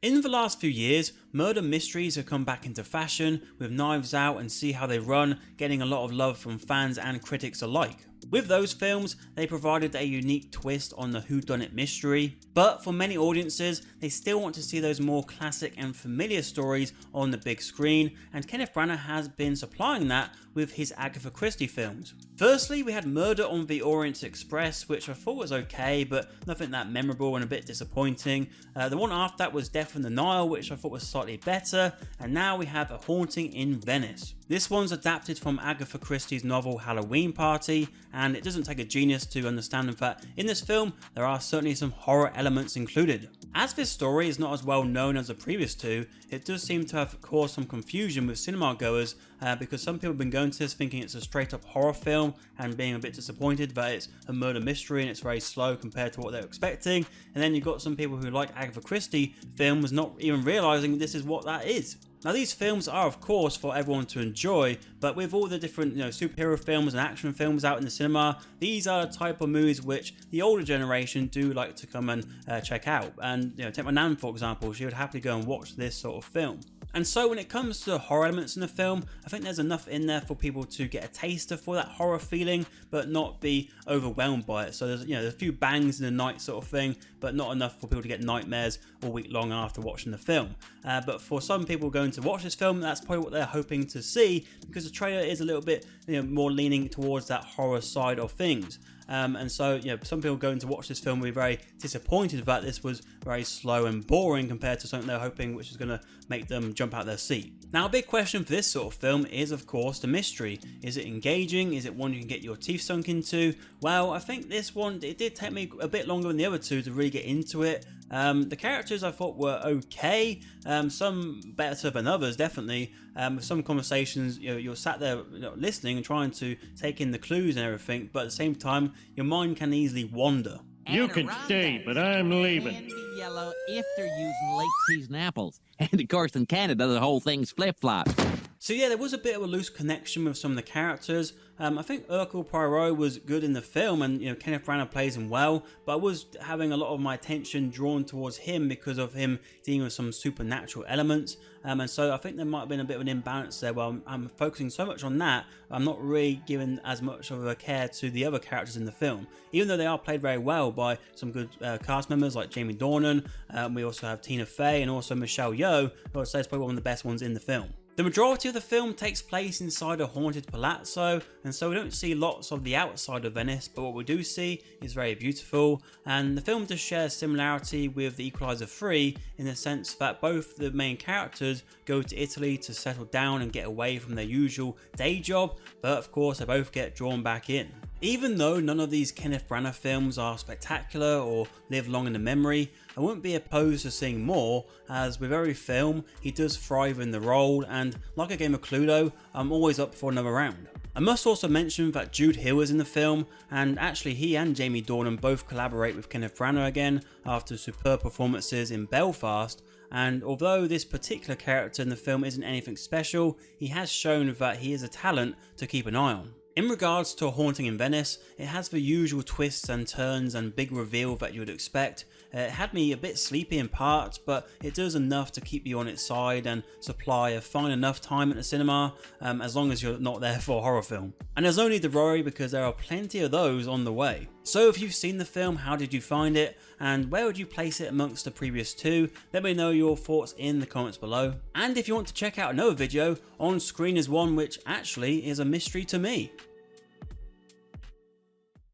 In the last few years, murder mysteries have come back into fashion, with Knives Out and See How They Run getting a lot of love from fans and critics alike. With those films, they provided a unique twist on the whodunit mystery, but for many audiences, they still want to see those more classic and familiar stories on the big screen, and Kenneth Branagh has been supplying that with his Agatha Christie films. Firstly, we had Murder on the Orient Express, which I thought was okay, but nothing that memorable and a bit disappointing. The one after that was Death in the Nile, which I thought was slightly better, and now we have A Haunting in Venice. This one's adapted from Agatha Christie's novel Halloween Party, and it doesn't take a genius to understand that in this film there are certainly some horror elements included. As this story is not as well known as the previous two, it does seem to have caused some confusion with cinema goers because some people have been going to this thinking it's a straight up horror film and being a bit disappointed that it's a murder mystery and it's very slow compared to what they're expecting, and then you've got some people who like Agatha Christie films not even realising this is what that is. Now these films are of course for everyone to enjoy, but with all the different superhero films and action films out in the cinema, these are the type of movies which the older generation do like to come and check out. And take my nan for example, she would happily go and watch this sort of film. And so when it comes to horror elements in the film, I think there's enough in there for people to get a taster for that horror feeling, but not be overwhelmed by it. So there's there's a few bangs in the night sort of thing, but not enough for people to get nightmares all week long after watching the film. But for some people going to watch this film, that's probably what they're hoping to see, because the trailer is a little bit more leaning towards that horror side of things. And so, some people going to watch this film will be very disappointed that this was very slow and boring compared to something they're hoping which is going to make them jump out their seat. Now, a big question for this sort of film is, of course, the mystery. Is it engaging? Is it one you can get your teeth sunk into? Well, I think this one, it did take me a bit longer than the other two to really get into it. The characters I thought were okay, some better than others definitely. With some conversations you're sat there listening and trying to take in the clues and everything, but at the same time your mind can easily wander. You can stay, but I'm leaving. Candy yellow if they're using late season apples. And of course in Canada the whole thing's flip-flop. So yeah, there was a bit of a loose connection with some of the characters. I think Hercule Poirot was good in the film, and Kenneth Branagh plays him well, but I was having a lot of my attention drawn towards him because of him dealing with some supernatural elements, and so I think there might have been a bit of an imbalance there. While I'm focusing so much on that, I'm not really giving as much of a care to the other characters in the film, even though they are played very well by some good cast members like Jamie Dornan. We also have Tina Fey and also Michelle Yeoh, who I'd say is probably one of the best ones in the film. The majority of the film takes place inside a haunted palazzo, and so we don't see lots of the outside of Venice, but what we do see is very beautiful, and the film does share a similarity with The Equalizer 3 in the sense that both the main characters go to Italy to settle down and get away from their usual day job, but of course they both get drawn back in. Even though none of these Kenneth Branagh films are spectacular or live long in the memory, I wouldn't be opposed to seeing more, as with every film he does thrive in the role, and like a game of Cluedo, I'm always up for another round. I must also mention that Jude Hill is in the film, and actually he and Jamie Dornan both collaborate with Kenneth Branagh again after superb performances in Belfast, and although this particular character in the film isn't anything special, he has shown that he is a talent to keep an eye on. In regards to A Haunting in Venice, it has the usual twists and turns and big reveal that you would expect. It had me a bit sleepy in parts, but it does enough to keep you on its side and supply a fine enough time at the cinema, as long as you're not there for a horror film. And there's only the worry because there are plenty of those on the way. So if you've seen the film, how did you find it? And where would you place it amongst the previous two? Let me know your thoughts in the comments below. And if you want to check out another video, on screen is one which actually is a mystery to me.